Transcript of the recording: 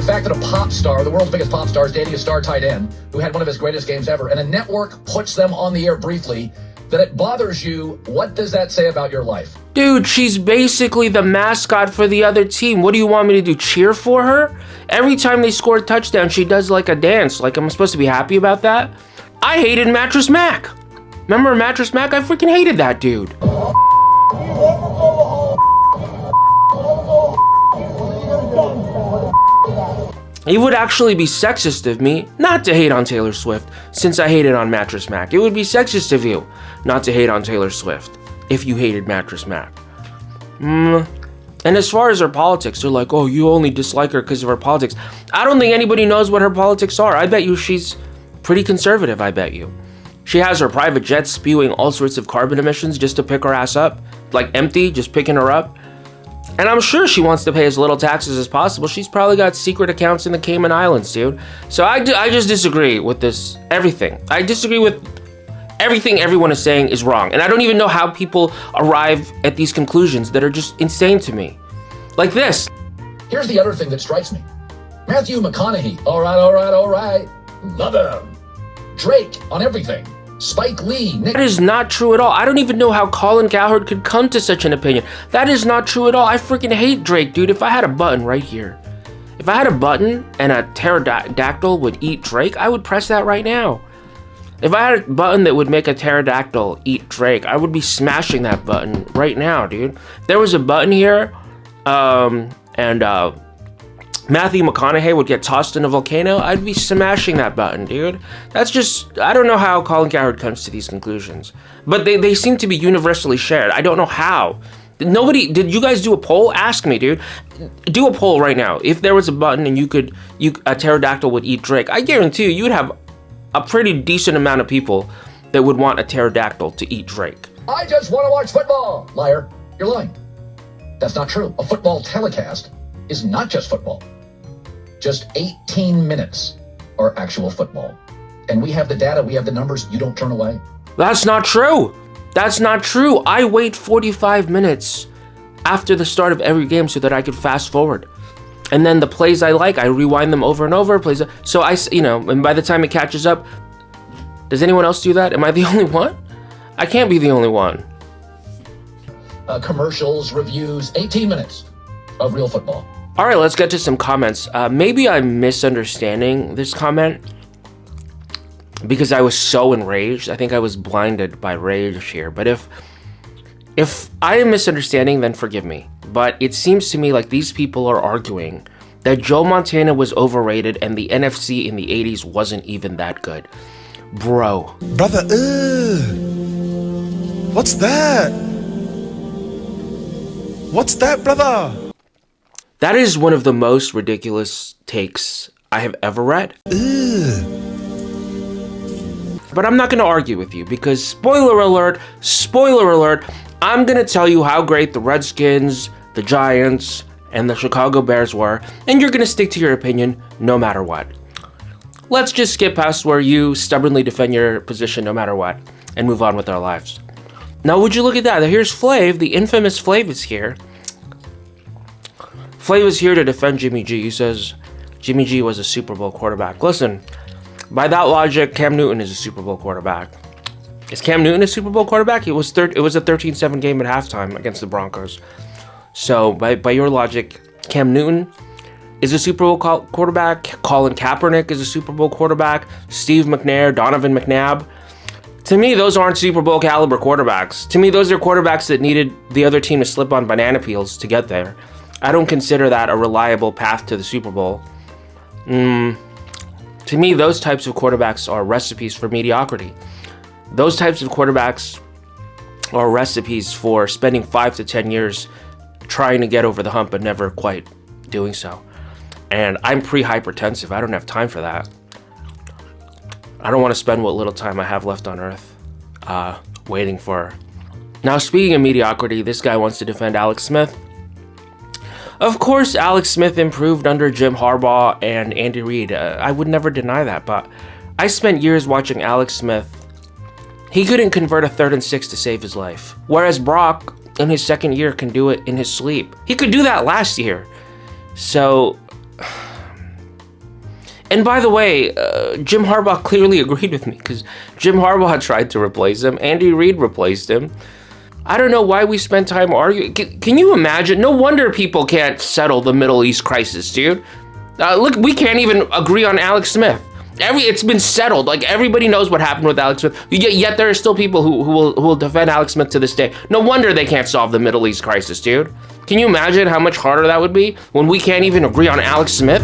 fact that a pop star, the world's biggest pop star, is dating a star tight end who had one of his greatest games ever, and a network puts them on the air briefly, that it bothers you, what does that say about your life? Dude, she's basically the mascot for the other team. What do you want me to do, cheer for her? Every time they score a touchdown, she does like a dance. Like, I'm supposed to be happy about that? I hated Mattress Mac. Remember Mattress Mac? I freaking hated that dude. It would actually be sexist of me not to hate on Taylor Swift, since I hated on Mattress Mac. It would be sexist of you not to hate on Taylor Swift if you hated Mattress Mac. And as far as her politics, they're like, oh, you only dislike her because of her politics. I don't think anybody knows what her politics are. I bet you she's pretty conservative, I bet you. She has her private jets spewing all sorts of carbon emissions just to pick her ass up. Like empty, just picking her up. And I'm sure she wants to pay as little taxes as possible. She's probably got secret accounts in the Cayman Islands, dude. So I just disagree with this, everything. I disagree with everything everyone is saying is wrong. And I don't even know how people arrive at these conclusions that are just insane to me. Like this. Here's the other thing that strikes me. Matthew McConaughey, all right. Love him. Drake on everything. Spike Lee. That is not true at all. I don't even know how Colin Cowherd could come to such an opinion. That is not true at all. I freaking hate Drake, dude. If I had a button right here, if I had a button and a pterodactyl would eat Drake, I would press that right now. If I had a button that would make a pterodactyl eat Drake, I would be smashing that button right now, dude. If there was a button here, Matthew McConaughey would get tossed in a volcano, I'd be smashing that button, dude. That's just, I don't know how Colin Cowherd comes to these conclusions. But they seem to be universally shared. I don't know how. Did you guys do a poll? Ask me, dude. Do a poll right now. If there was a button and a pterodactyl would eat Drake, I guarantee you would have a pretty decent amount of people that would want a pterodactyl to eat Drake. I just want to watch football. Liar, you're lying. That's not true. A football telecast is not just football. Just 18 minutes are actual football. And we have the data, we have the numbers, you don't turn away. That's not true. That's not true. I wait 45 minutes after the start of every game so that I could fast forward. And then the plays I like, I rewind them over and over. So and by the time it catches up, does anyone else do that? Am I the only one? I can't be the only one. Commercials, reviews, 18 minutes of real football. All right, let's get to some comments. Maybe I'm misunderstanding this comment because I was so enraged. I think I was blinded by rage here. But if I am misunderstanding, then forgive me. But it seems to me like these people are arguing that Joe Montana was overrated and the NFC in the 80s wasn't even that good. Bro. Brother, what's that? What's that, brother? That is one of the most ridiculous takes I have ever read. But I'm not going to argue with you because spoiler alert, I'm going to tell you how great the Redskins, the Giants, and the Chicago Bears were, and you're going to stick to your opinion no matter what. Let's just skip past where you stubbornly defend your position no matter what and move on with our lives. Now, would you look at that? Here's Flav, the infamous Flav is here. Flav is here to defend Jimmy G. He says Jimmy G was a Super Bowl quarterback. Listen, by that logic, Cam Newton is a Super Bowl quarterback. Is Cam Newton a Super Bowl quarterback? It was a 13-7 game at halftime against the Broncos. So by your logic, Cam Newton is a Super Bowl quarterback. Colin Kaepernick is a Super Bowl quarterback. Steve McNair, Donovan McNabb. To me, those aren't Super Bowl caliber quarterbacks. To me, those are quarterbacks that needed the other team to slip on banana peels to get there. I don't consider that a reliable path to the Super Bowl. To me, those types of quarterbacks are recipes for mediocrity. Those types of quarterbacks are recipes for spending 5 to 10 years trying to get over the hump but never quite doing so. And I'm pre-hypertensive. I don't have time for that. I don't want to spend what little time I have left on Earth waiting for. Now, speaking of mediocrity, this guy wants to defend Alex Smith. Of course, Alex Smith improved under Jim Harbaugh and Andy Reid. I would never deny that, but I spent years watching Alex Smith. He couldn't convert a 3rd and 6 to save his life, whereas Brock, in his second year, can do it in his sleep. He could do that last year. So, And by the way, Jim Harbaugh clearly agreed with me because Jim Harbaugh tried to replace him. Andy Reid replaced him. I don't know why we spent time arguing. Can you imagine? No wonder people can't settle the Middle East crisis, dude. Look, we can't even agree on Alex Smith. It's been settled. Like, everybody knows what happened with Alex Smith. Yet there are still people who will defend Alex Smith to this day. No wonder they can't solve the Middle East crisis, dude. Can you imagine how much harder that would be when we can't even agree on Alex Smith?